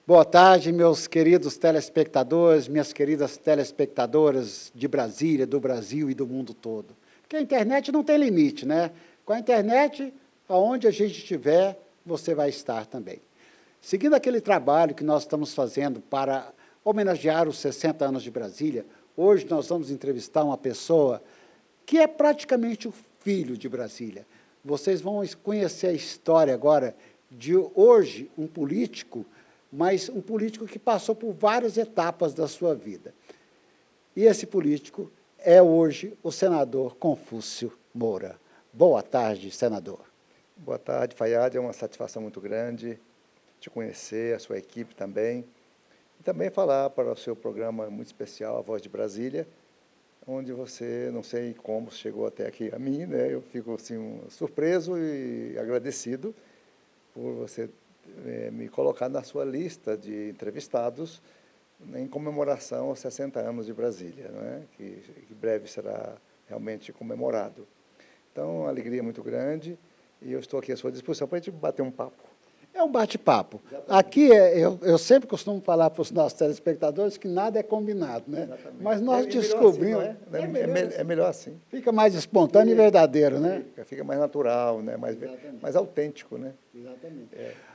Boa tarde, meus queridos telespectadores, minhas queridas telespectadoras de Brasília, do Brasil e do mundo todo. Porque a internet não tem limite, né? Com a internet, aonde a gente estiver, você vai estar também. Seguindo aquele trabalho que nós estamos fazendo para homenagear os 60 anos de Brasília, hoje nós vamos entrevistar uma pessoa que é praticamente o filho de Brasília. Vocês vão conhecer a história agora de hoje um político, mas um político que passou por várias etapas da sua vida. E esse político é hoje o senador Confúcio Moura. Boa tarde, senador. Boa tarde, Fayad. É uma satisfação muito grande te conhecer, a sua equipe também. E também falar para o seu programa muito especial, A Voz de Brasília, onde você, não sei como chegou até aqui a mim, né? Eu fico assim, surpreso e agradecido por você me colocar na sua lista de entrevistados em comemoração aos 60 anos de Brasília, né? que breve será realmente comemorado. Então, uma alegria muito grande e eu estou aqui à sua disposição para a gente bater um papo. É um bate-papo. Aqui, eu sempre costumo falar para os nossos telespectadores que nada é combinado, né? Exatamente. Mas nós descobrimos... Assim, é melhor assim. Fica mais espontâneo e verdadeiro, né? Fica mais natural, né? Mais autêntico, né? Exatamente.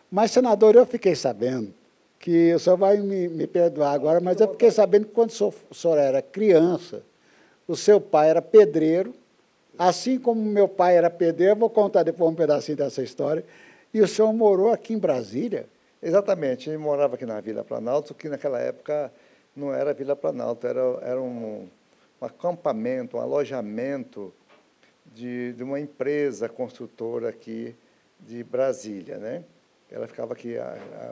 Mas, senador, eu fiquei sabendo que o senhor vai me perdoar agora, mas eu fiquei sabendo que quando o senhor era criança, o seu pai era pedreiro, assim como meu pai era pedreiro, eu vou contar depois um pedacinho dessa história, e o senhor morou aqui em Brasília? Exatamente, eu morava aqui na Vila Planalto, que naquela época não era Vila Planalto, era um acampamento, um alojamento de uma empresa construtora aqui de Brasília, né? Ela ficava aqui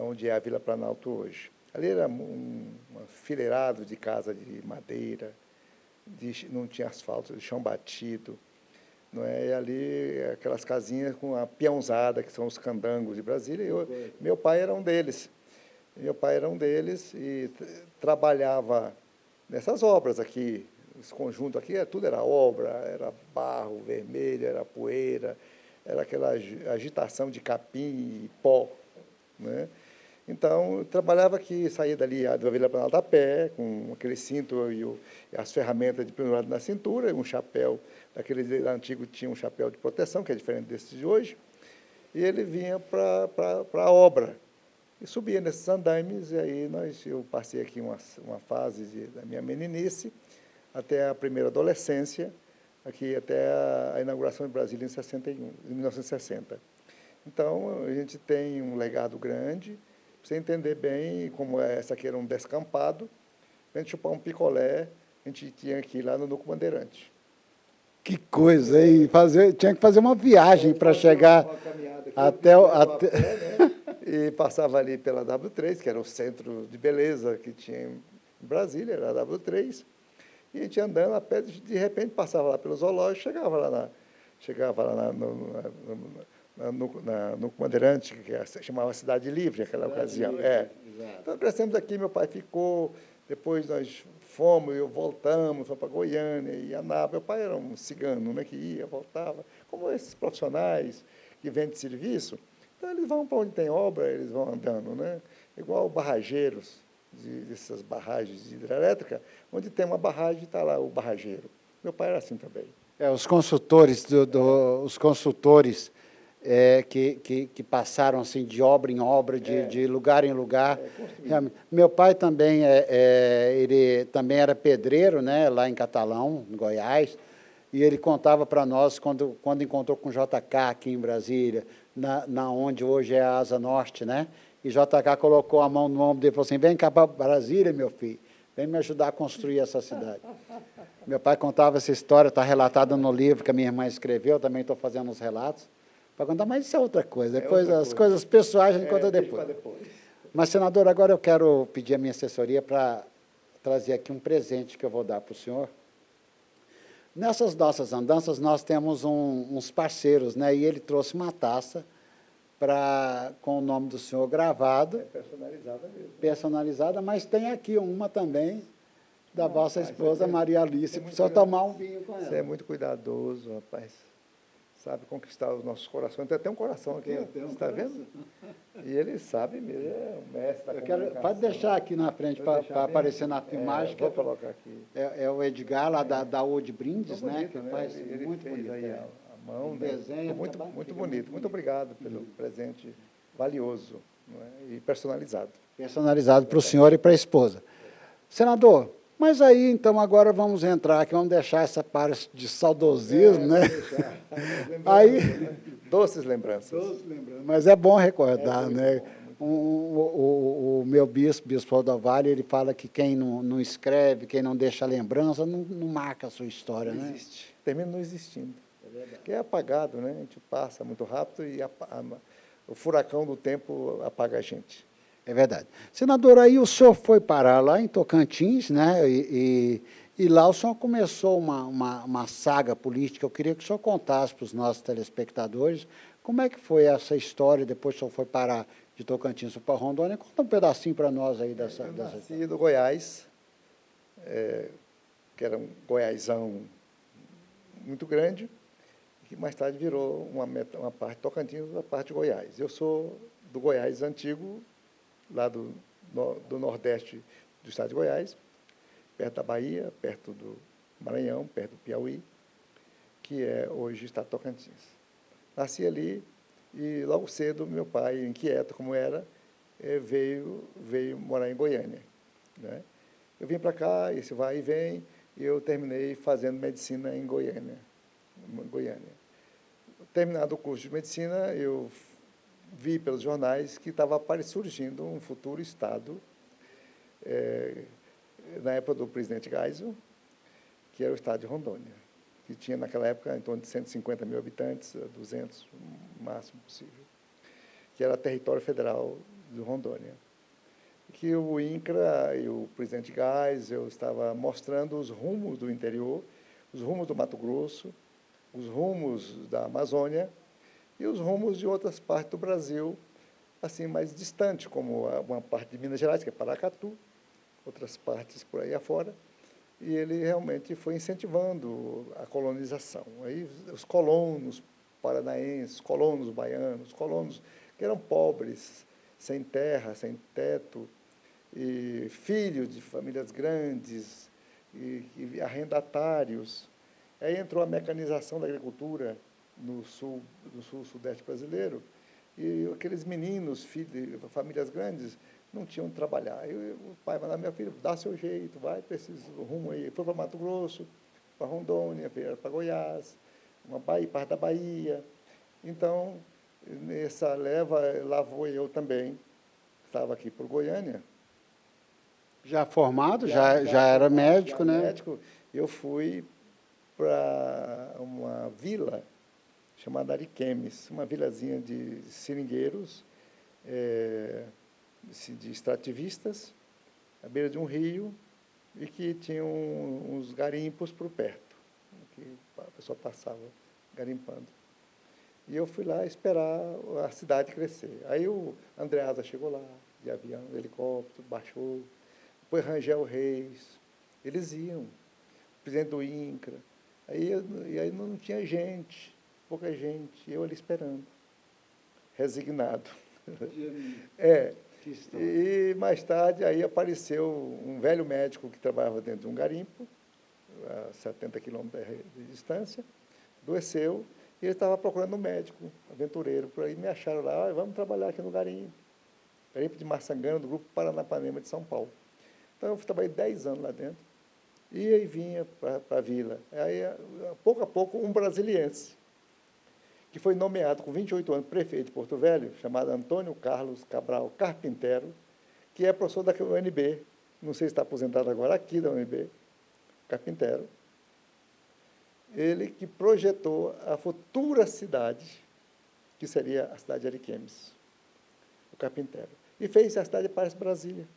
onde é a Vila Planalto hoje. Ali era um fileirado de casa de madeira, não tinha asfalto, de chão batido. Não é? E ali, aquelas casinhas com a peãozada, que são os candangos de Brasília. Meu pai era um deles. Meu pai era um deles e trabalhava nessas obras aqui. Esse conjunto aqui, tudo era obra, era barro vermelho, era poeira, era aquela agitação de capim e pó, né? Então, eu trabalhava aqui, saía dali da Vila Planalto a pé, com aquele cinto e as ferramentas de pendurado na cintura, um chapéu, daquele antigo tinha um chapéu de proteção, que é diferente desse de hoje, e ele vinha para a obra, e subia nesses andaimes, e aí eu passei aqui uma fase da minha meninice, até a primeira adolescência, aqui até a inauguração de Brasília em 1960. Então, a gente tem um legado grande. Para você entender bem como essa aqui era um descampado, a gente chupar um picolé, a gente tinha que ir lá no Núcleo Bandeirante. Que coisa, hein? Tinha que fazer uma viagem para chegar até pé, né? E passava ali pela W3, que era o centro de beleza que tinha em Brasília, era a W3. E a gente andando a pé, de repente passava lá pelo zoológico, chegava lá no Bandeirante, que chamava Cidade Livre, naquela ocasião. Então, crescemos aqui, meu pai ficou, depois nós fomos, voltamos para Goiânia, e Anápolis. Meu pai era um cigano, né, que ia, voltava, como esses profissionais que vendem serviço. Então, eles vão para onde tem obra, eles vão andando, né? Igual barrageiros, dessas barragens de hidrelétrica, onde tem uma barragem, está lá o barrageiro. Meu pai era assim também. Os consultores, os consultores que passaram assim, de obra em obra, de lugar em lugar. Meu pai também, ele também era pedreiro, né, lá em Catalão, em Goiás, e ele contava para nós, quando encontrou com o JK aqui em Brasília, na onde hoje é a Asa Norte, né? E JK colocou a mão no ombro dele e falou assim: vem cá para Brasília, meu filho, vem me ajudar a construir essa cidade. Meu pai contava essa história, está relatada no livro que a minha irmã escreveu, eu também estou fazendo os relatos, para contar, mas isso é outra coisa. Depois, coisas pessoais a gente conta depois. Mas, senador, agora eu quero pedir a minha assessoria para trazer aqui um presente que eu vou dar para o senhor. Nessas nossas andanças, nós temos uns parceiros, né? E ele trouxe uma taça com o nome do senhor gravado. Personalizada mesmo. Personalizada, mas tem aqui uma também da vossa esposa, Maria Alice, para o senhor tomar um vinho com ela. Você é muito cuidadoso, rapaz. sabe conquistar os nossos corações. Tem até um coração aqui, você está vendo? E ele sabe mesmo, é o mestre da comunicação. Pode deixar aqui na frente para aparecer na filmagem. Vou colocar aqui. É o Edgar, lá da Ode Brindes, né? Bonito, Que né? faz Ele muito fez bonito. aí a mão, né? Desenho, Muito bonito. Muito obrigado pelo presente valioso, não é? E personalizado. Personalizado para o senhor e para a esposa. Senador, mas aí, então, agora vamos entrar aqui, vamos deixar essa parte de saudosismo, né? Aí, Doces lembranças. mas é bom recordar, né? O meu bispo Rodovalho, ele fala que quem não escreve, quem não deixa lembrança, não marca a sua história, né? Existe. Termina não existindo. Que é apagado, né? A gente passa muito rápido e o furacão do tempo apaga a gente. É verdade. Senador, aí o senhor foi parar lá em Tocantins, né? E lá o senhor começou uma saga política. Eu queria que o senhor contasse para os nossos telespectadores como é que foi essa história, depois o senhor foi parar de Tocantins para Rondônia. Conta um pedacinho para nós aí dessa... Eu nasci do Goiás, que era um Goiásão muito grande, que mais tarde virou uma parte de Tocantins, uma parte de Goiás. Eu sou do Goiás antigo, lá do nordeste do estado de Goiás, perto da Bahia, perto do Maranhão, perto do Piauí, que é hoje o estado de Tocantins. Nasci ali e logo cedo meu pai, inquieto como era, veio morar em Goiânia, né? Eu vim para cá, esse vai e vem, e eu terminei fazendo medicina em Goiânia. Terminado o curso de medicina, eu vi pelos jornais que estava surgindo um futuro estado, na época do presidente Geisel, que era o estado de Rondônia, que tinha naquela época em torno de 150 mil habitantes, 200, o máximo possível, que era território federal de Rondônia. Que o INCRA e o presidente Geisel estava mostrando os rumos do interior, os rumos do Mato Grosso, os rumos da Amazônia e os rumos de outras partes do Brasil, assim, mais distante, como uma parte de Minas Gerais, que é Paracatu, outras partes por aí afora, e ele realmente foi incentivando a colonização. Aí os colonos paranaenses, colonos baianos, colonos que eram pobres, sem terra, sem teto, e filhos de famílias grandes, e arrendatários. Aí entrou a mecanização da agricultura no sul-sudeste brasileiro, e aqueles meninos, filhos de famílias grandes, não tinham onde trabalhar. Aí o pai mandava: meu filho, dá seu jeito, vai para esse rumo aí. Foi para Mato Grosso, para Rondônia, para Goiás, parte da Bahia. Então, nessa leva, lá vou eu também. Estava aqui por Goiânia. Já formado, já era médico, né? Médico, eu fui para uma vila chamada Ariquemes, uma vilazinha de seringueiros, de extrativistas, à beira de um rio, e que tinham uns garimpos por perto, que a pessoa passava garimpando. E eu fui lá esperar a cidade crescer. Aí o Andreasa chegou lá, de avião, de helicóptero, baixou, depois Rangel Reis, eles iam, o presidente do INCRA, e aí não tinha gente, pouca gente, eu ali esperando, resignado. E mais tarde aí apareceu um velho médico que trabalhava dentro de um garimpo, a 70 quilômetros de distância, adoeceu, e ele estava procurando um médico, aventureiro, por aí me acharam lá: vamos trabalhar aqui no garimpo de Maçangana, do Grupo Paranapanema de São Paulo. Então, eu trabalhei 10 anos lá dentro, e aí vinha para a vila. Aí, pouco a pouco, um brasiliense, que foi nomeado com 28 anos prefeito de Porto Velho, chamado Antônio Carlos Cabral Carpintero, que é professor da UNB, não sei se está aposentado agora, aqui da UNB, Carpintero. Ele que projetou a futura cidade, que seria a cidade de Ariquemes, o Carpintero. E fez a cidade parece Brasília.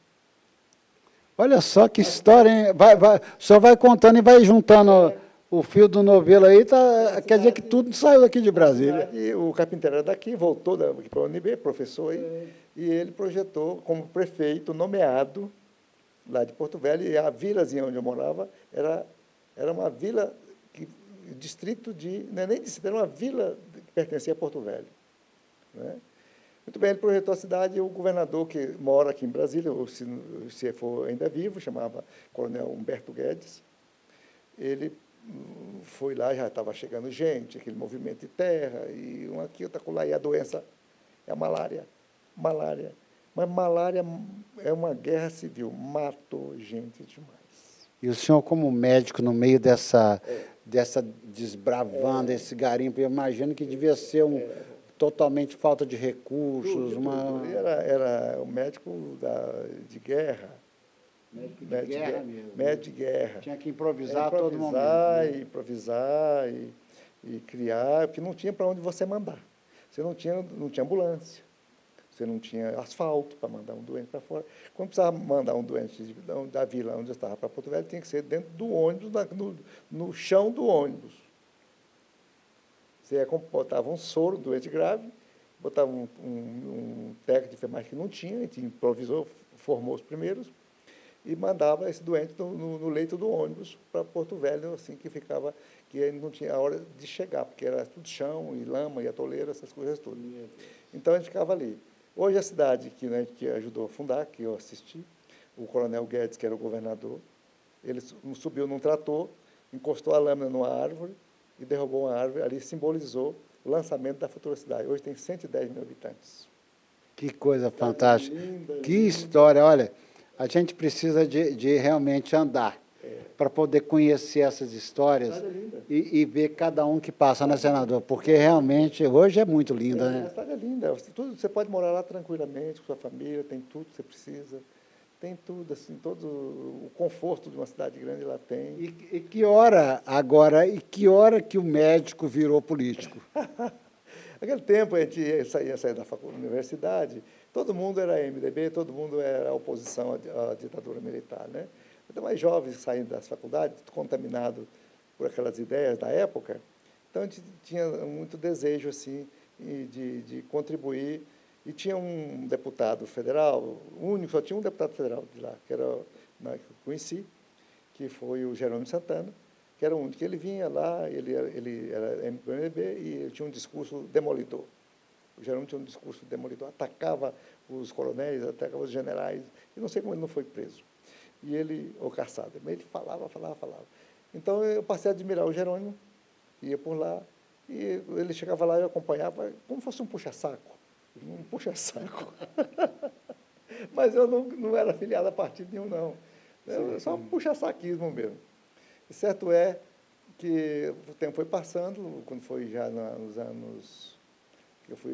Olha só que história, hein? Só vai contando e vai juntando o fio do novelo aí, quer dizer que tudo saiu daqui de Brasília. O Carpinteiro era daqui, voltou aqui para a UNB, professor, e ele projetou como prefeito nomeado lá de Porto Velho, e a vilazinha onde eu morava era uma vila que distrito não é nem distrito, era uma vila que pertencia a Porto Velho, né? Muito bem, ele projetou a cidade e o governador, que mora aqui em Brasília, ou se for ainda vivo, chamava Coronel Humberto Guedes, ele foi lá, já estava chegando gente, aquele movimento de terra, e um aqui, outro acolá, e a doença é a malária. Malária. Mas malária é uma guerra civil, matou gente demais. E o senhor, como médico, no meio dessa desbravando, esse garimpo, eu imagino que devia ser totalmente falta de recursos. Tudo. Ele era o médico de guerra. Médico de guerra mesmo. Médico de guerra. Tinha que improvisar a todo momento. Né? Improvisar e criar, porque não tinha para onde você mandar. Você não tinha ambulância. Você não tinha asfalto para mandar um doente para fora. Quando precisava mandar um doente da vila onde eu estava para Porto Velho, tinha que ser dentro do ônibus, no chão do ônibus. Você botava um soro, doente grave, botava um técnico de enfermagem que não tinha, a gente improvisou, formou os primeiros, e mandava esse doente no leito do ônibus para Porto Velho, assim, que aí não tinha a hora de chegar, porque era tudo chão, e lama, e atoleira, essas coisas todas. Então, a gente ficava ali. Hoje, a cidade que ajudou a fundar, que eu assisti, o Coronel Guedes, que era o governador, ele subiu num trator, encostou a lâmina numa árvore e derrubou uma árvore, ali simbolizou o lançamento da futura cidade. Hoje tem 110 mil habitantes. Que coisa fantástica. Linda, que história. Olha, a gente precisa de realmente andar para poder conhecer essas histórias e ver cada um que passa, né, senador? Porque realmente hoje é muito linda, né? A cidade é linda. Você pode morar lá tranquilamente, com sua família, tem tudo que você precisa. Tem tudo, assim, todo o conforto de uma cidade grande lá tem. E que hora agora, que o médico virou político? Naquele tempo, a gente ia sair da universidade, todo mundo era MDB, todo mundo era oposição à ditadura militar, né? Até mais jovens saindo das faculdades, contaminados por aquelas ideias da época, então a gente tinha muito desejo, assim, de contribuir. E tinha um deputado federal, único, só tinha um deputado federal de lá, que era, que eu conheci, que foi o Jerônimo Santana, que era o único. Ele vinha lá, ele era MDB e ele tinha um discurso demolidor. O Jerônimo tinha um discurso demolidor, atacava os coronéis, atacava os generais, e não sei como ele não foi preso. E ele, ou caçado, mas ele falava. Então, eu passei a admirar o Jerônimo, ia por lá, e ele chegava lá e eu acompanhava como fosse um puxa-saco. Um puxa-saco. Mas eu não era afiliado a partido nenhum, não. Era só um puxa-saquismo mesmo. E certo é que o tempo foi passando, quando foi já nos anos...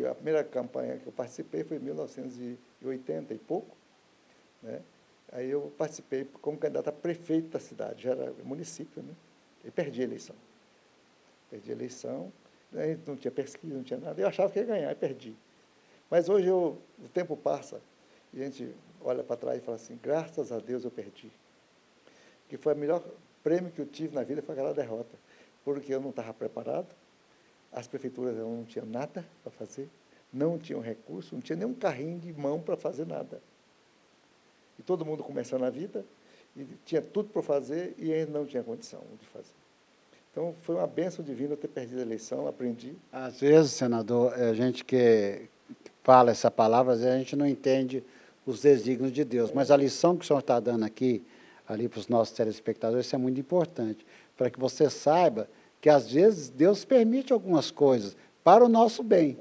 a primeira campanha que eu participei foi em 1980 e pouco, né? Aí eu participei como candidato a prefeito da cidade, já era município, né? E perdi a eleição. Aí não tinha pesquisa, não tinha nada. Eu achava que ia ganhar e perdi. Mas hoje o tempo passa e a gente olha para trás e fala assim, graças a Deus eu perdi. Que foi o melhor prêmio que eu tive na vida, foi aquela derrota. Porque eu não estava preparado, as prefeituras não tinham nada para fazer, não tinham recurso, não tinha nem um carrinho de mão para fazer nada. E todo mundo começando a vida, e tinha tudo para fazer e ainda não tinha condição de fazer. Então, foi uma bênção divina eu ter perdido a eleição, aprendi. Às vezes, senador, a gente que fala essa palavra, às vezes a gente não entende os desígnios de Deus, mas a lição que o senhor está dando aqui, ali para os nossos telespectadores, isso é muito importante, para que você saiba que, às vezes, Deus permite algumas coisas para o nosso bem.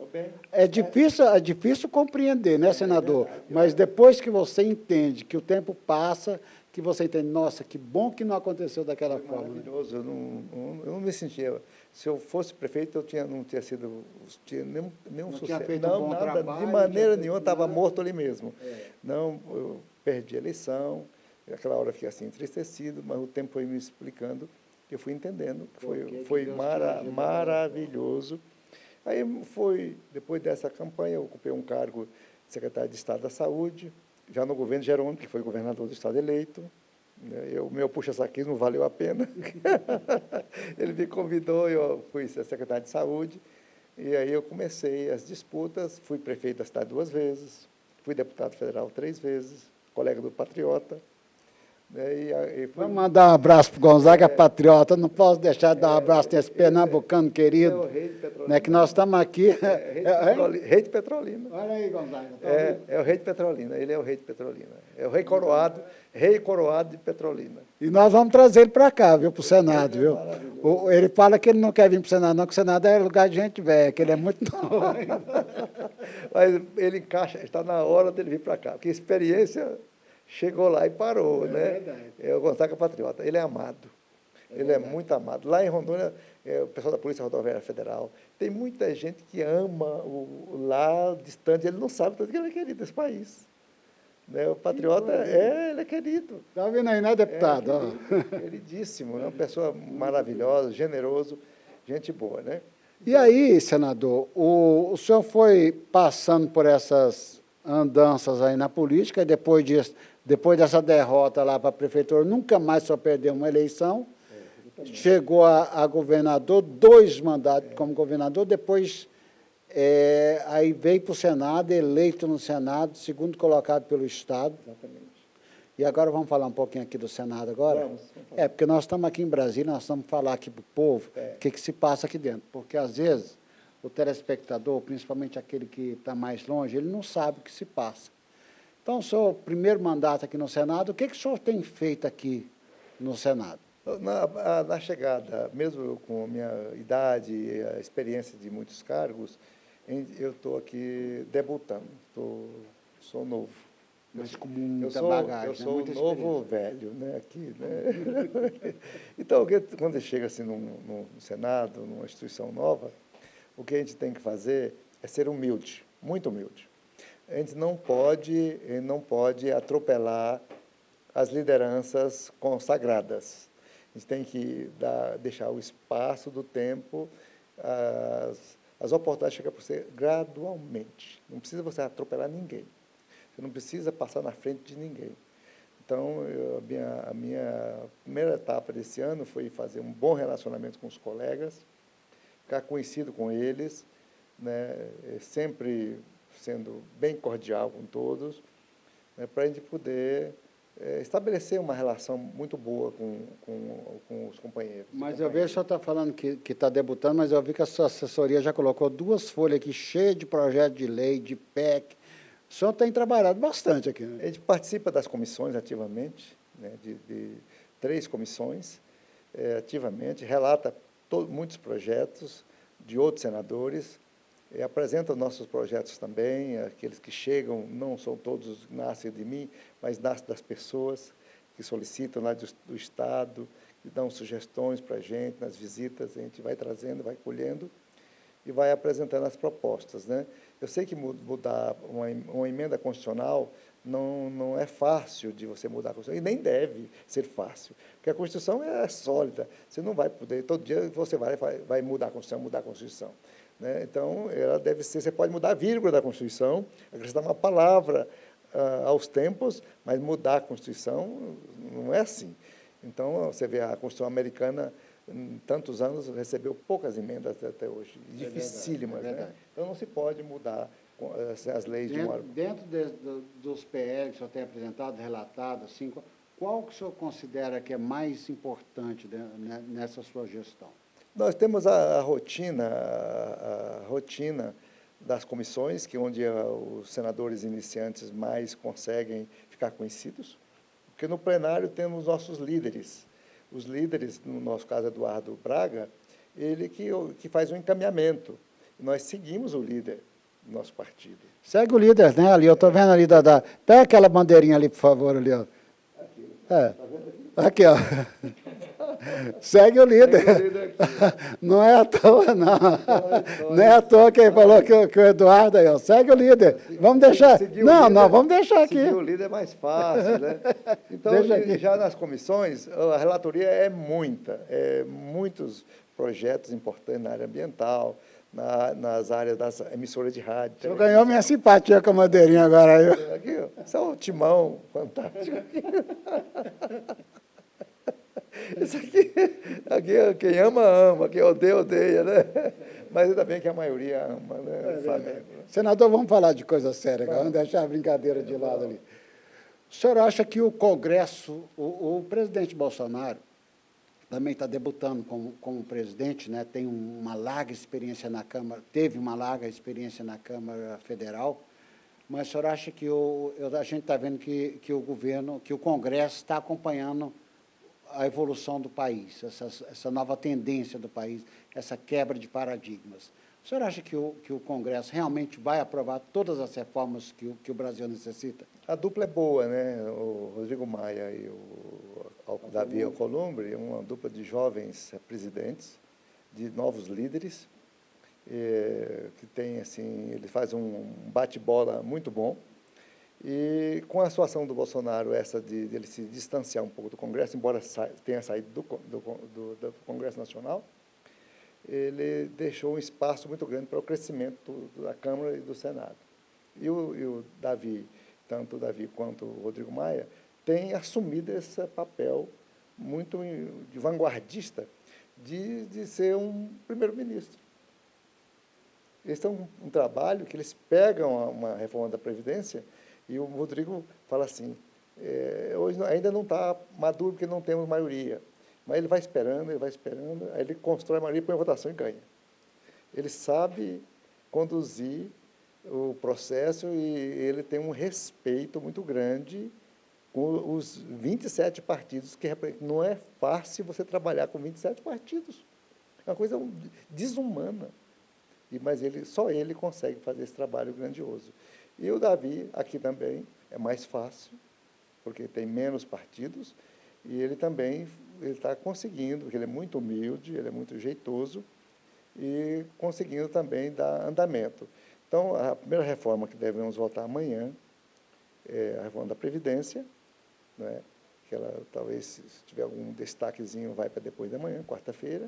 É difícil compreender, né, senador? Mas depois que você entende que o tempo passa, que você entende, nossa, que bom que não aconteceu daquela forma. Maravilhoso, eu não me sentia... Se eu fosse prefeito, não tinha sido... nenhum sucesso. Tinha feito um bom nada, trabalho, de maneira nenhuma, estava morto ali mesmo. Não, eu perdi a eleição, naquela hora eu fiquei assim, entristecido, mas o tempo foi me explicando, eu fui entendendo, foi maravilhoso. Aí depois dessa campanha, eu ocupei um cargo de secretário de Estado da Saúde, já no governo Jerônimo, que foi governador do Estado eleito. O meu puxa-saquismo valeu a pena. Ele me convidou, eu fui ser secretário de Saúde, e aí eu comecei as disputas, fui prefeito da cidade 2 vezes, fui deputado federal 3 vezes, colega do Patriota. Vamos mandar um abraço para o Gonzaga, patriota. Não posso deixar de dar um abraço nesse pernambucano querido. É o rei de Petrolina. Né, que nós estamos aqui. Rei de Petrolina. Olha aí, Gonzaga. É o rei de Petrolina, ele é o rei de Petrolina. É o rei coroado de Petrolina. E nós vamos trazer ele para cá, viu, para o Senado, viu? Ele fala que ele não quer vir para o Senado, não, que o Senado é lugar de gente velha, que ele é muito novo ainda. Mas ele encaixa, está na hora dele vir para cá, porque a experiência chegou lá e parou, né? Verdade. É o Gonzaga Patriota, ele é amado. Ele é muito amado. Lá em Rondônia, o pessoal da Polícia Rodoviária Federal, tem muita gente que ama lá distante, ele não sabe tanto que ele é querido nesse país. Né? O patriota, ele é querido. Está vendo aí, né, deputado? Queridíssimo, né? Uma pessoa maravilhosa, generoso, gente boa, né? E aí, senador, o senhor foi passando por essas andanças aí na política, e depois dessa derrota lá para a prefeitura, nunca mais só perdeu uma eleição, chegou a governador, 2 mandatos como governador, depois aí veio para o Senado, eleito no Senado, segundo colocado pelo Estado. Exatamente. E agora vamos falar um pouquinho aqui do Senado agora? Vamos porque nós estamos aqui em Brasília, nós vamos falar aqui para o povo o que se passa aqui dentro, porque às vezes o telespectador, principalmente aquele que está mais longe, ele não sabe o que se passa. Então, o seu primeiro mandato aqui no Senado, o que o senhor tem feito aqui no Senado? Na chegada, mesmo com a minha idade e a experiência de muitos cargos, eu estou aqui debutando, sou novo. Mas com muita bagagem. Eu sou muita novo velho, né, aqui, né? Então, quando você chega assim no Senado, numa instituição nova, o que a gente tem que fazer é ser humilde, muito humilde. A gente não pode atropelar as lideranças consagradas. A gente tem que deixar o espaço do tempo, as oportunidades chegam para você gradualmente. Não precisa você atropelar ninguém. Você não precisa passar na frente de ninguém. Então, a minha primeira etapa desse ano foi fazer um bom relacionamento com os colegas, ficar conhecido com eles, né, sempre sendo bem cordial com todos, né, para a gente poder estabelecer uma relação muito boa com os companheiros. Mas eu vejo que o senhor está falando que está debutando, mas eu vi que a sua assessoria já colocou 2 folhas aqui cheias de projetos de lei, de PEC. O senhor tem trabalhado bastante aqui, né? A gente participa das comissões ativamente, né, de 3 comissões ativamente, relata muitos projetos de outros senadores, apresenta nossos projetos também, aqueles que chegam, não são todos nascem de mim, mas nascem das pessoas que solicitam lá do Estado, que dão sugestões para a gente, nas visitas, a gente vai trazendo, vai colhendo e vai apresentando as propostas, né? Eu sei que mudar uma emenda constitucional não é fácil de você mudar a Constituição, e nem deve ser fácil, porque a Constituição é sólida, você não vai poder, todo dia você vai mudar a Constituição, né? Então, ela deve ser, você pode mudar a vírgula da Constituição, acrescentar uma palavra aos tempos, mas mudar a Constituição não é assim. Então, você vê a Constituição americana, em tantos anos, recebeu poucas emendas até hoje, dificílimas, né? Então, não se pode mudar as leis de uma... Dentro dos PL que o senhor tem apresentado, relatado, assim, qual que o senhor considera que é mais importante nessa sua gestão? Nós temos a rotina das comissões, onde os senadores iniciantes mais conseguem ficar conhecidos, porque no plenário temos nossos líderes. Os líderes, no nosso caso, Eduardo Braga, ele que faz o encaminhamento. Nós seguimos o líder do nosso partido. Segue o líder, né? Ali, eu estou vendo ali Pega aquela bandeirinha ali, por favor, ali, ó. Aqui. Tá vendo aqui? Aqui, ó. Segue o líder. Segue o líder aqui. Não é à toa, não. Não é à toa quem falou que o Eduardo aí, ó. Segue o líder. Vamos deixar. Não, vamos deixar aqui. Seguir o líder é mais fácil, né? Então, já nas comissões, a relatoria é muitos projetos importantes na área ambiental, nas áreas das emissoras de rádio. O senhor ganhou minha simpatia com a bandeirinha agora aí. Aqui, ó, isso é um timão fantástico. Isso aqui, quem ama, quem odeia, né? Mas ainda bem que a maioria ama, né? Flamengo. Senador, vamos falar de coisa séria agora, vamos deixar a brincadeira de lado ali. O senhor acha que o Congresso, o presidente Bolsonaro também está debutando como presidente, né? Tem uma larga experiência na Câmara, teve uma larga experiência na Câmara Federal, mas o senhor acha que a gente está vendo que o governo, que o Congresso está acompanhando a evolução do país, essa nova tendência do país, essa quebra de paradigmas. O senhor acha que o Congresso realmente vai aprovar todas as reformas que o Brasil necessita? A dupla é boa, né? O Rodrigo Maia e o Davi Alcolumbre, uma dupla de jovens presidentes, de novos líderes, que tem, assim, ele faz um bate-bola muito bom. E com a situação do Bolsonaro, essa de ele se distanciar um pouco do Congresso, embora tenha saído do Congresso Nacional, ele deixou um espaço muito grande para o crescimento da Câmara e do Senado. E o Davi, tanto o Davi quanto o Rodrigo Maia, têm assumido esse papel muito de vanguardista de ser um primeiro-ministro. Eles têm um trabalho que eles pegam uma reforma da Previdência e o Rodrigo fala assim, hoje ainda não está maduro porque não temos maioria, mas ele vai esperando, aí ele constrói a maioria, põe a votação e ganha. Ele sabe conduzir o processo e ele tem um respeito muito grande com os 27 partidos, que não é fácil você trabalhar com 27 partidos. É uma coisa desumana. Mas só ele consegue fazer esse trabalho grandioso. E o Davi, aqui também, é mais fácil, porque tem menos partidos, e ele também está conseguindo, porque ele é muito humilde, ele é muito jeitoso, e conseguindo também dar andamento. Então, a primeira reforma que devemos votar amanhã é a reforma da Previdência, né, que ela talvez, se tiver algum destaquezinho, vai para depois da manhã, quarta-feira,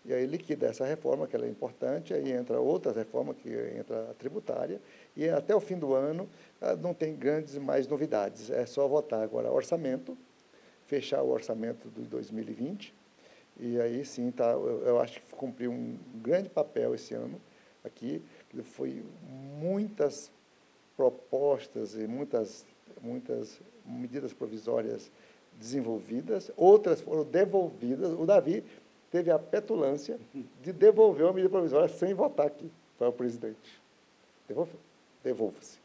e aí liquida essa reforma, que ela é importante, aí entra outra reforma, que entra a tributária, e até o fim do ano não tem grandes mais novidades, é só votar agora orçamento, fechar o orçamento de 2020, e aí sim, eu acho que cumpriu um grande papel esse ano aqui, que foi muitas propostas e muitas medidas provisórias desenvolvidas, outras foram devolvidas. O Davi teve a petulância de devolver uma medida provisória sem votar aqui para o presidente. Devolva-se.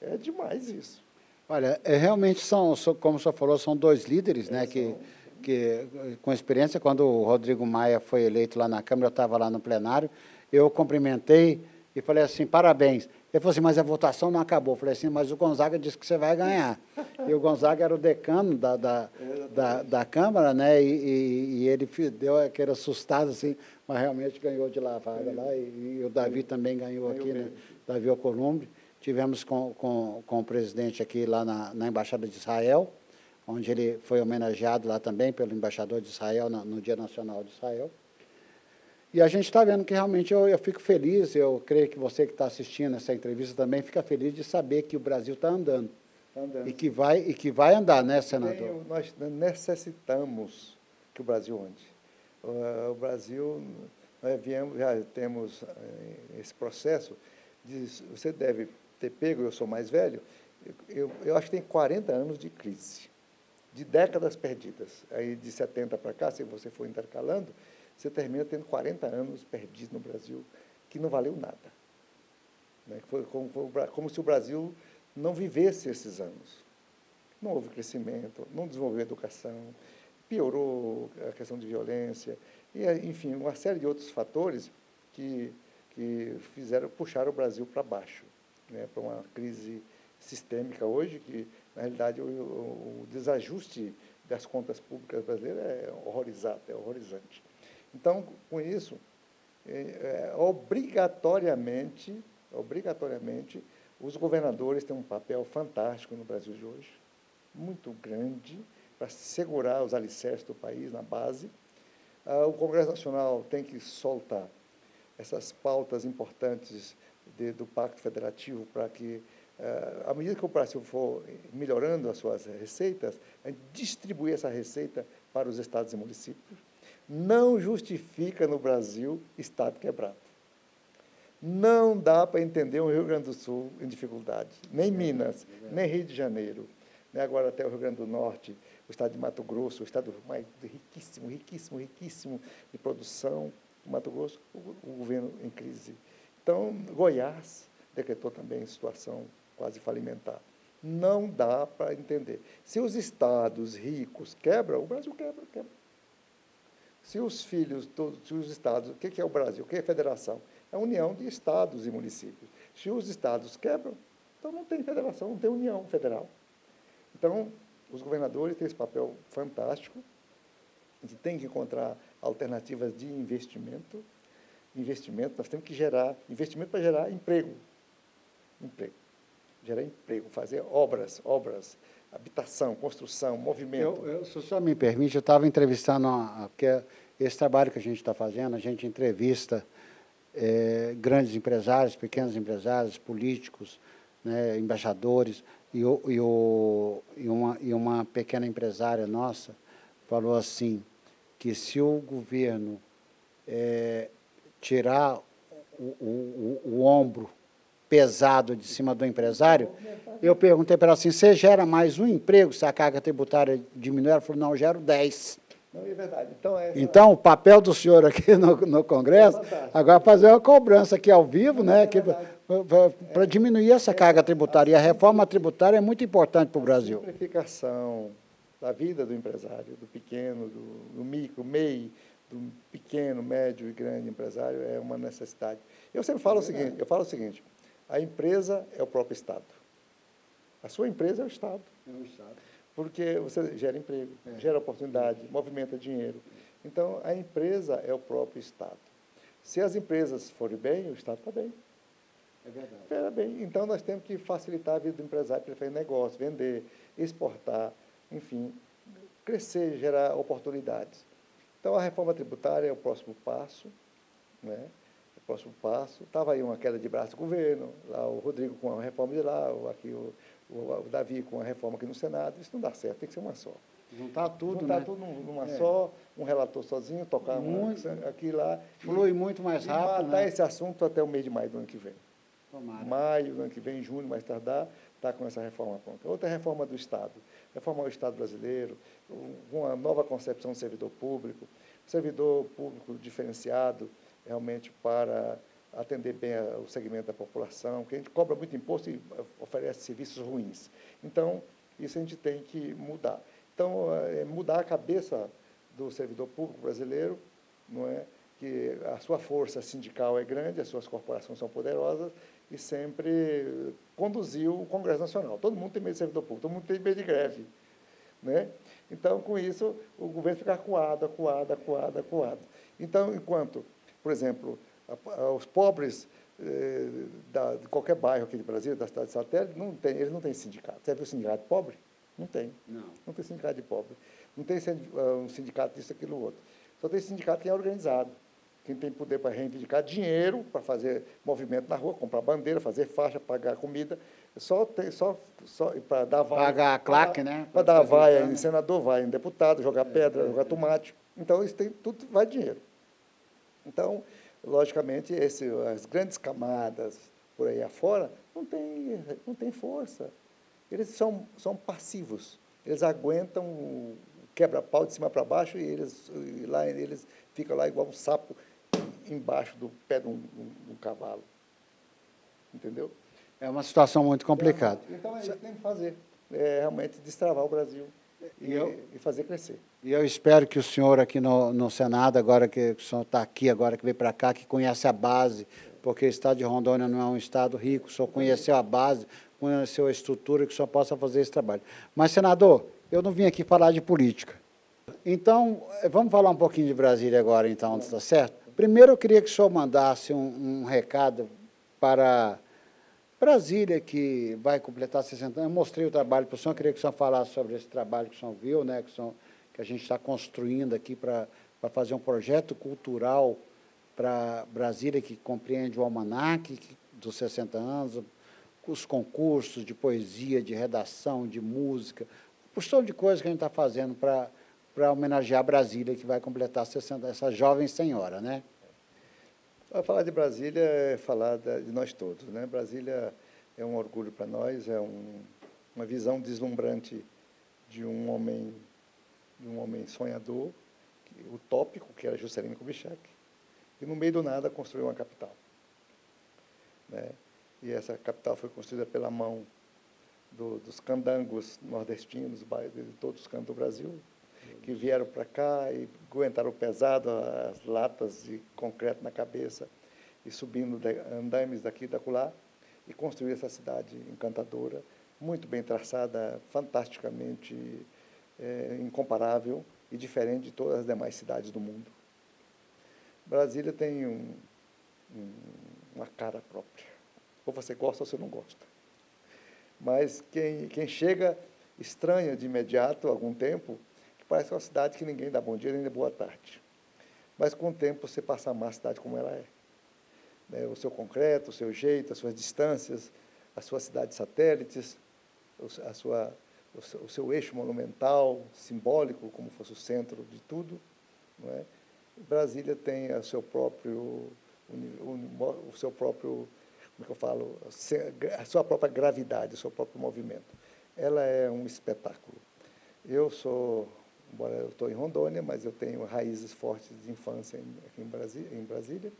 É demais isso. Olha, realmente como o senhor falou, são dois líderes, né, que com experiência. Quando o Rodrigo Maia foi eleito lá na Câmara, eu estava lá no plenário, eu cumprimentei e falei assim, parabéns. Ele falou assim, mas a votação não acabou. Eu falei assim, mas o Gonzaga disse que você vai ganhar. E o Gonzaga era o decano da Câmara, né? E ele deu aquele assustado, assim, mas realmente ganhou de lavada lá. E o Davi também ganhou aqui, né? Davi Alcolumbre. Tivemos com o presidente aqui lá na Embaixada de Israel, onde ele foi homenageado lá também pelo embaixador de Israel no Dia Nacional de Israel. E a gente está vendo que realmente eu fico feliz, eu creio que você que está assistindo essa entrevista também fica feliz de saber que o Brasil está andando. E que vai andar, né, senador? Nós necessitamos que o Brasil ande. O Brasil, nós já temos esse processo, você deve ter pego, eu sou mais velho, eu acho que tem 40 anos de crise, de décadas perdidas. Aí de 70 para cá, se você for intercalando, você termina tendo 40 anos perdidos no Brasil, que não valeu nada. Né? Foi como se o Brasil não vivesse esses anos. Não houve crescimento, não desenvolveu educação, piorou a questão de violência, e, enfim, uma série de outros fatores que puxaram o Brasil para baixo, né? Para uma crise sistêmica hoje, que, na realidade, o desajuste das contas públicas brasileiras é horrorizante. Então, com isso, obrigatoriamente, os governadores têm um papel fantástico no Brasil de hoje, muito grande, para segurar os alicerces do país na base. O Congresso Nacional tem que soltar essas pautas importantes do Pacto Federativo para que, à medida que o Brasil for melhorando as suas receitas, a gente distribuir essa receita para os estados e municípios. Não justifica no Brasil estado quebrado. Não dá para entender um Rio Grande do Sul em dificuldade, nem Minas, nem Rio de Janeiro. né? Agora até o Rio Grande do Norte, o estado de Mato Grosso, o estado mais riquíssimo, riquíssimo, riquíssimo de produção, Mato Grosso, o governo em crise. Então, Goiás decretou também situação quase falimentar. Não dá para entender. Se os estados ricos quebram, o Brasil quebra, quebra. Se os filhos, todos os estados, o que é o Brasil? O que é a federação? É a união de estados e municípios. Se os estados quebram, então não tem federação, não tem união federal. Então, os governadores têm esse papel fantástico, a gente tem que encontrar alternativas de investimento. Investimento, nós temos que gerar investimento para gerar emprego. Emprego. Gerar emprego, fazer obras, habitação, construção, movimento. Se o senhor me permite, eu estava entrevistando, porque esse trabalho que a gente está fazendo, a gente entrevista grandes empresários, pequenos empresários, políticos, né, embaixadores, e uma pequena empresária nossa falou assim, que se o governo tirar o ombro pesado de cima do empresário, eu perguntei para ela assim, você gera mais um emprego se a carga tributária diminuir? Ela falou, não, eu gero 10. Não, é verdade. Então, o papel do senhor aqui no Congresso, agora fazer uma cobrança aqui ao vivo, né, para diminuir essa carga tributária. E a reforma tributária é muito importante para o Brasil. A simplificação da vida do empresário, do pequeno, do micro, MEI, do pequeno, médio e grande empresário é uma necessidade. Eu sempre falo o seguinte, a empresa é o próprio Estado. A sua empresa é o Estado. É o Estado. Porque você gera emprego, gera oportunidade, movimenta dinheiro. Então, a empresa é o próprio Estado. Se as empresas forem bem, o Estado está bem. É verdade. Está bem. Então, nós temos que facilitar a vida do empresário para ele fazer negócio, vender, exportar, enfim, crescer, gerar oportunidades. Então, a reforma tributária é o próximo passo, né? O próximo passo. Estava aí uma queda de braço do governo, lá o Rodrigo com a reforma de lá, aqui o Davi com a reforma aqui no Senado. Isso não dá certo, tem que ser uma só. Juntar tudo, Juntar tudo numa só, um relator sozinho, tocar aqui e lá. Flui muito mais rápido, matar né? esse assunto até o mês de maio do ano que vem. Tomara. Maio do ano que vem, junho, mais tardar, está com essa reforma pronta. Outra reforma do Estado. Reformar o Estado brasileiro, uma nova concepção do servidor público diferenciado, realmente para atender bem o segmento da população, que a gente cobra muito imposto e oferece serviços ruins. Então, isso a gente tem que mudar. Então, mudar a cabeça do servidor público brasileiro, não é? Que a sua força sindical é grande, as suas corporações são poderosas, e sempre conduziu o Congresso Nacional. Todo mundo tem medo de servidor público, todo mundo tem medo de greve, né? Então, com isso, o governo fica acuado. Então, enquanto, por exemplo, os pobres de qualquer bairro aqui de Brasília, da cidade de satélite, eles não têm sindicato. Você viu o sindicato de pobre? Não tem. Não tem sindicato de pobre. Não tem um sindicato disso, aquilo, outro. Só tem sindicato quem é organizado. Quem tem poder para reivindicar dinheiro, para fazer movimento na rua, comprar bandeira, fazer faixa, pagar comida, só para dar vaia. Pagar a claque, né? Para dar vaia em senador, vaia em deputado, jogar pedra, jogar tomate. Então, isso tudo vai dinheiro. Então, logicamente, as grandes camadas por aí afora não tem força. Eles são passivos. Eles aguentam o quebra-pau de cima para baixo e eles ficam lá igual um sapo embaixo do pé de um cavalo. Entendeu? É uma situação muito complicada. Então, é isso que tem que fazer. Realmente destravar o Brasil e fazer crescer. E eu espero que o senhor aqui no Senado, agora que o senhor está aqui, agora que veio para cá, que conhece a base, porque o estado de Rondônia não é um estado rico, o senhor conheceu a base, conheceu a estrutura, que o senhor possa fazer esse trabalho. Mas, senador, eu não vim aqui falar de política. Então, vamos falar um pouquinho de Brasília agora, então, está certo? Primeiro, eu queria que o senhor mandasse um recado para Brasília, que vai completar 60 anos. Eu mostrei o trabalho para o senhor, queria que o senhor falasse sobre esse trabalho que o senhor viu, né, que a gente está construindo aqui para fazer um projeto cultural para Brasília, que compreende o almanaque dos 60 anos, os concursos de poesia, de redação, de música, uma porção de coisas que a gente está fazendo para homenagear Brasília, que vai completar 60, essa jovem senhora, né? Falar de Brasília é falar de nós todos, né? Brasília é um orgulho para nós, é um uma visão deslumbrante de um homem sonhador, utópico, que era Juscelino Kubitschek, e no meio do nada construiu uma capital, né? E essa capital foi construída pela mão dos candangos nordestinos, de todos os cantos do Brasil, que vieram para cá e aguentaram pesado as latas de concreto na cabeça e subindo andames daqui e dacolá e construíram essa cidade encantadora, muito bem traçada, fantasticamente incomparável e diferente de todas as demais cidades do mundo. Brasília tem uma cara própria. Ou você gosta ou você não gosta. Mas quem chega estranha de imediato, algum tempo, que parece uma cidade que ninguém dá bom dia nem boa tarde. Mas com o tempo você passa a amar a cidade como ela é. Né? O seu concreto, o seu jeito, as suas distâncias, as suas cidades satélites, o seu eixo monumental, simbólico, como fosse o centro de tudo. Não é? Brasília tem o seu próprio, como é que eu falo, a sua própria gravidade, o seu próprio movimento. Ela é um espetáculo. Embora eu estou em Rondônia, mas eu tenho raízes fortes de infância aqui em Brasília.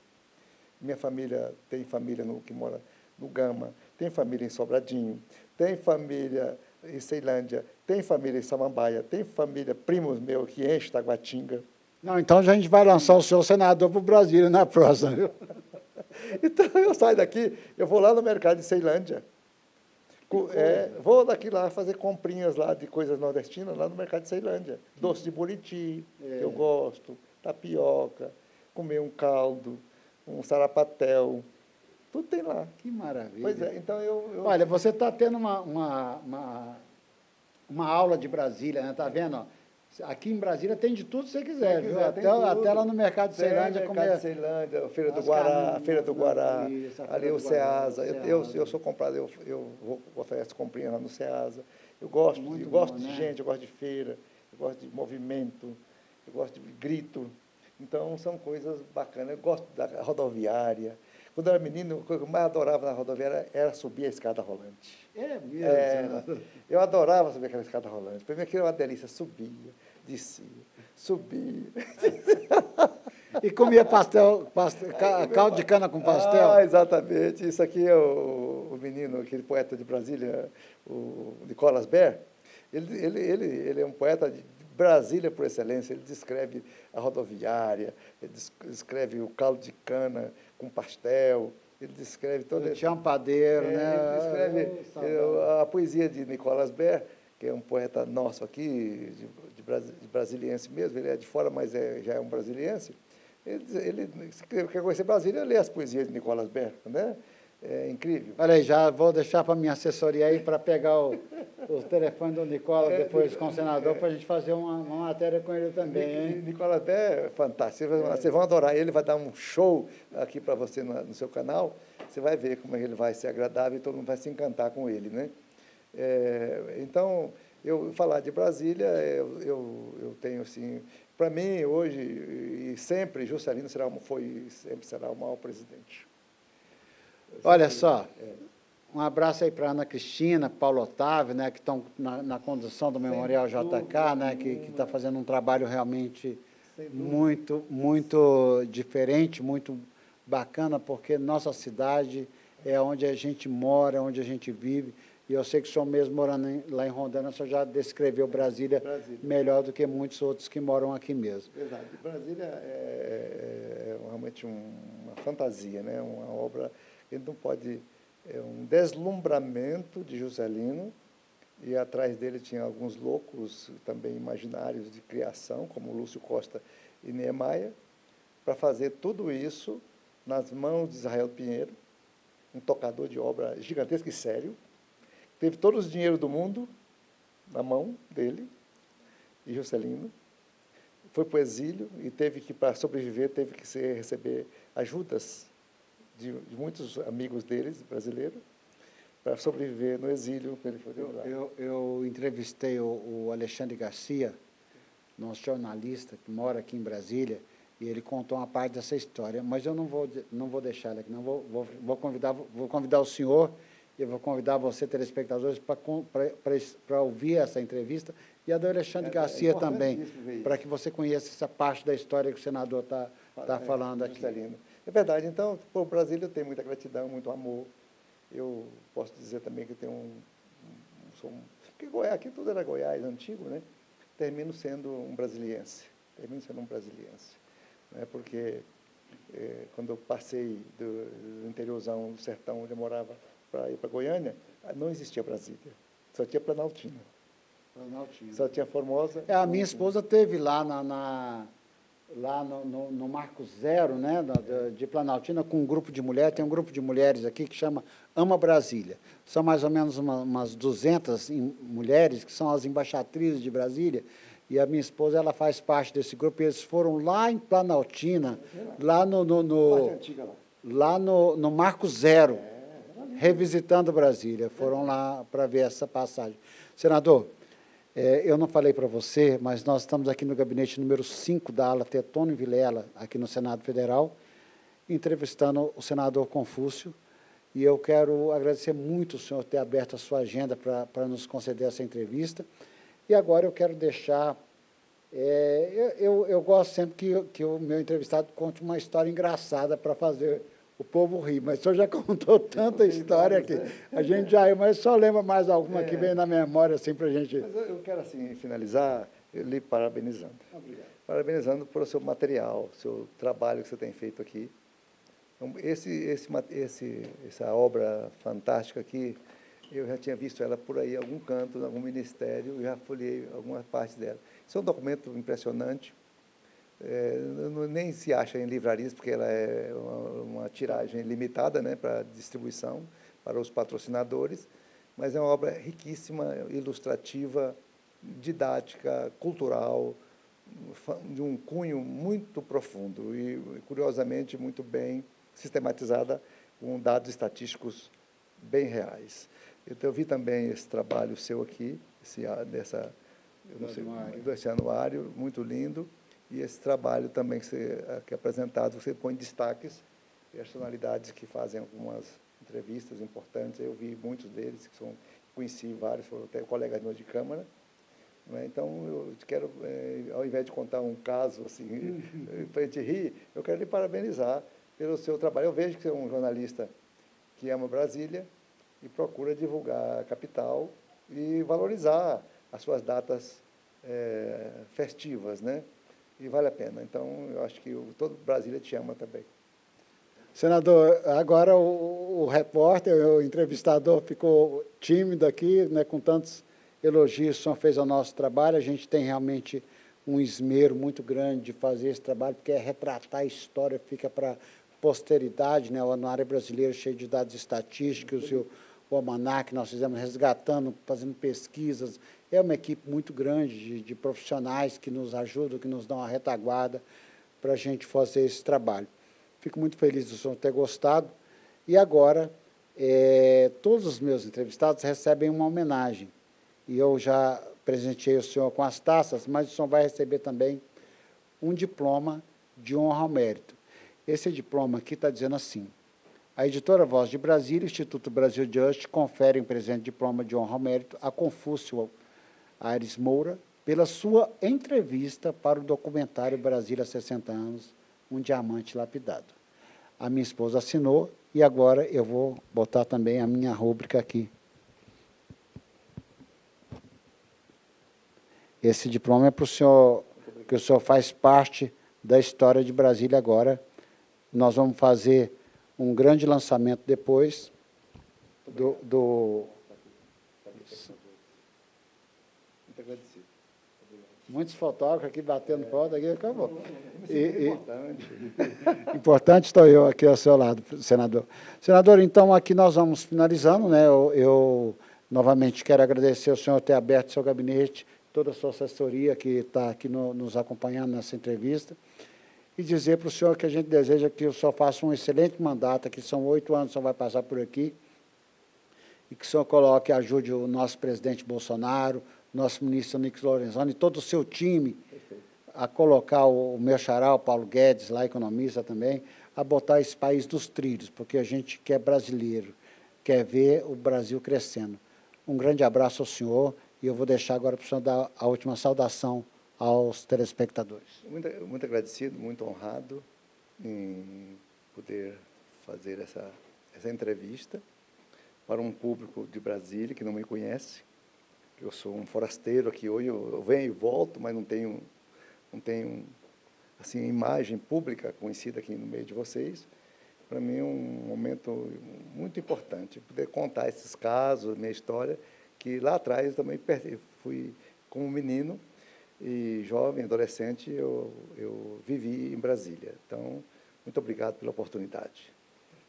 Minha família tem família que mora no Gama, tem família em Sobradinho, tem família em Ceilândia, tem família em Samambaia, tem família, primos meus que enchem Taguatinga. Não, então a gente vai lançar o senhor senador para o Brasília na próxima, viu? Então, eu saio daqui, eu vou lá no mercado de Ceilândia. Vou daqui lá fazer comprinhas lá de coisas nordestinas, lá no mercado de Ceilândia. Doce de buriti, que eu gosto, tapioca, comer um caldo, um sarapatel, tudo tem lá. Que maravilha. Pois é, então Olha, você está tendo uma aula de Brasília, né? Está vendo? Aqui em Brasília tem de tudo que você quiser, viu? Até lá no mercado de Ceilândia. Mercado de Ceilândia, a Feira do Guará, a Feira do Guará, ali o Ceasa. Eu sou comprado, eu ofereço comprinha lá no Ceasa. Eu gosto de gente, eu gosto de feira, eu gosto de movimento, eu gosto de grito. Então, são coisas bacanas. Eu gosto da rodoviária. Quando eu era menino, o que eu mais adorava na rodoviária era subir a escada rolante. É mesmo? Eu adorava subir aquela escada rolante. Para mim, aquilo era uma delícia. Subia, descia, subia. E comia caldo de cana com pastel? Ah, exatamente. Isso aqui é o menino, aquele poeta de Brasília, o Nicolas Ber. Ele é um poeta de Brasília por excelência. Ele descreve a rodoviária, ele descreve o caldo de cana com pastel, ele descreve todo... O champadeiro, né? Ele descreve a poesia de Nicolas Ber, que é um poeta nosso aqui, de brasiliense mesmo, ele é de fora, mas já é um brasiliense. Ele quer conhecer Brasília, lê as poesias de Nicolas Ber, né? É incrível. Olha aí, já vou deixar para a minha assessoria aí para pegar o telefone do Nicola depois com o senador para a gente fazer uma matéria com ele também, hein? Nicolas Ber é fantástico, vocês vão adorar. Ele vai dar um show aqui para você no seu canal, você vai ver como ele vai ser agradável e todo mundo vai se encantar com ele, né? Então, eu falar de Brasília, eu tenho assim, para mim hoje e sempre, Juscelino sempre será o maior presidente. Olha só, um abraço aí para Ana Cristina, Paulo Otávio, né, que estão na condução do Memorial JK, né, que está fazendo um trabalho realmente muito diferente, muito bacana, porque nossa cidade é onde a gente mora, onde a gente vive. E eu sei que o senhor mesmo morando lá em Rondônia, o senhor já descreveu Brasília melhor do que muitos outros que moram aqui mesmo. Verdade. Brasília é realmente uma fantasia, né? Uma obra que a gente não pode... É um deslumbramento de Juscelino, e atrás dele tinha alguns loucos também imaginários de criação, como Lúcio Costa e Niemeyer, para fazer tudo isso nas mãos de Israel Pinheiro, um tocador de obra gigantesco e sério. Teve todos os dinheiros do mundo na mão dele, e Juscelino. Foi para o exílio e para sobreviver, teve que receber ajudas de muitos amigos deles, brasileiros, para sobreviver no exílio. Eu entrevistei o Alexandre Garcia, nosso jornalista, que mora aqui em Brasília, e ele contou uma parte dessa história, mas eu não vou deixar ele aqui, não. Vou convidar o senhor Eu vou convidar você, telespectadores, para ouvir essa entrevista, e a do Alexandre Garcia também, para que você conheça essa parte da história que o senador está falando aqui. Juscelino. É verdade. Então, por Brasília, eu tenho muita gratidão, muito amor. Eu posso dizer também que tenho porque Goiás, aqui tudo era Goiás antigo, né? Termino sendo um brasiliense. Né? Porque quando eu passei do interiorzão, do sertão, onde eu morava, para ir para Goiânia, não existia Brasília, só tinha Planaltina. Só tinha Formosa. A minha esposa teve lá lá no Marco Zero, né, de Planaltina, com um grupo de mulheres. Tem um grupo de mulheres aqui que chama Ama Brasília. São mais ou menos umas 200 mulheres que são as embaixatrizes de Brasília, e a minha esposa ela faz parte desse grupo. E eles foram lá em Planaltina, lá no Marco Zero, revisitando Brasília. Foram lá para ver essa passagem. Senador, eu não falei para você, mas nós estamos aqui no gabinete número 5 da ala Tetônio Vilela, aqui no Senado Federal, entrevistando o senador Confúcio, e eu quero agradecer muito o senhor ter aberto a sua agenda para nos conceder essa entrevista. E agora eu quero deixar... eu gosto sempre que o meu entrevistado conte uma história engraçada para fazer o povo rir, mas o senhor já contou tanta história que a gente já... Mas só lembra mais alguma que vem na memória, assim, para a gente... Mas eu quero, assim, finalizar lhe parabenizando. Obrigado. Parabenizando pelo seu material, seu trabalho que você tem feito aqui. Então, essa obra fantástica aqui, eu já tinha visto ela por aí, em algum canto, em algum ministério, e já folhei algumas partes dela. Isso é um documento impressionante. Nem se acha em livrarias, porque ela é uma tiragem limitada, né, para distribuição para os patrocinadores, mas é uma obra riquíssima, ilustrativa, didática, cultural, de um cunho muito profundo e, curiosamente, muito bem sistematizada, com dados estatísticos bem reais. Então, eu vi também esse trabalho seu aqui, desse anuário, muito lindo. E esse trabalho também que é apresentado, você põe destaques, personalidades que fazem algumas entrevistas importantes. Eu vi muitos deles, conheci vários, foram até colegas meus de Câmara. Né? Então, eu quero, ao invés de contar um caso assim, para a gente rir, eu quero lhe parabenizar pelo seu trabalho. Eu vejo que você é um jornalista que ama Brasília e procura divulgar a capital e valorizar as suas datas festivas, né? E vale a pena. Então, eu acho que todo Brasília te ama também. Senador, agora o repórter, o entrevistador ficou tímido aqui, né, com tantos elogios que o senhor fez ao nosso trabalho. A gente tem realmente um esmero muito grande de fazer esse trabalho, porque é retratar a história, fica para a posteridade, né? O Anuário Brasileiro cheio de dados estatísticos, e o almanaque nós fizemos resgatando, fazendo pesquisas. É uma equipe muito grande de profissionais que nos ajudam, que nos dão a retaguarda para a gente fazer esse trabalho. Fico muito feliz do senhor ter gostado. E agora, todos os meus entrevistados recebem uma homenagem. E eu já presenteei o senhor com as taças, mas o senhor vai receber também um diploma de honra ao mérito. Esse diploma aqui está dizendo assim: a editora Voz de Brasília, Instituto Brasil Just, confere um presente diploma de honra ao mérito a Confúcio Aires Moura, pela sua entrevista para o documentário Brasília há 60 anos, um diamante lapidado. A minha esposa assinou, e agora eu vou botar também a minha rúbrica aqui. Esse diploma é para o senhor, que o senhor faz parte da história de Brasília agora. Nós vamos fazer um grande lançamento depois Muito agradecido. Muitos fotógrafos aqui batendo foto, aqui acabou. Importante. Importante estou eu aqui ao seu lado, senador. Senador, então, aqui nós vamos finalizando, né? Eu novamente quero agradecer ao senhor ter aberto seu gabinete, toda a sua assessoria que está aqui nos acompanhando nessa entrevista, e dizer para o senhor que a gente deseja que o senhor faça um excelente mandato, que são 8 anos que o senhor vai passar por aqui, e que o senhor coloque, ajude o nosso presidente Bolsonaro, nosso ministro Onyx Lorenzoni e todo o seu time a colocar o meu xará, o Paulo Guedes, lá economista também, a botar esse país dos trilhos, porque a gente que é brasileiro, quer ver o Brasil crescendo. Um grande abraço ao senhor e eu vou deixar agora para o senhor dar a última saudação aos telespectadores. Muito agradecido, muito honrado em poder fazer essa entrevista para um público de Brasília que não me conhece. Eu sou um forasteiro aqui hoje, eu venho e volto, mas não tenho assim, imagem pública conhecida aqui no meio de vocês. Para mim é um momento muito importante, poder contar esses casos, minha história, que lá atrás eu também fui, como menino e jovem, adolescente, eu vivi em Brasília. Então, muito obrigado pela oportunidade.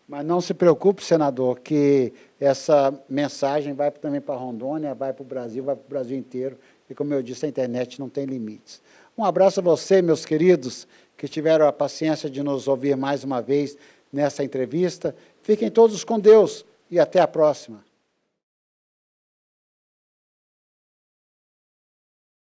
Mas não se preocupe, senador, que essa mensagem vai também para Rondônia, vai para o Brasil, vai para o Brasil inteiro, e como eu disse, a internet não tem limites. Um abraço a você, meus queridos, que tiveram a paciência de nos ouvir mais uma vez nessa entrevista. Fiquem todos com Deus e até a próxima.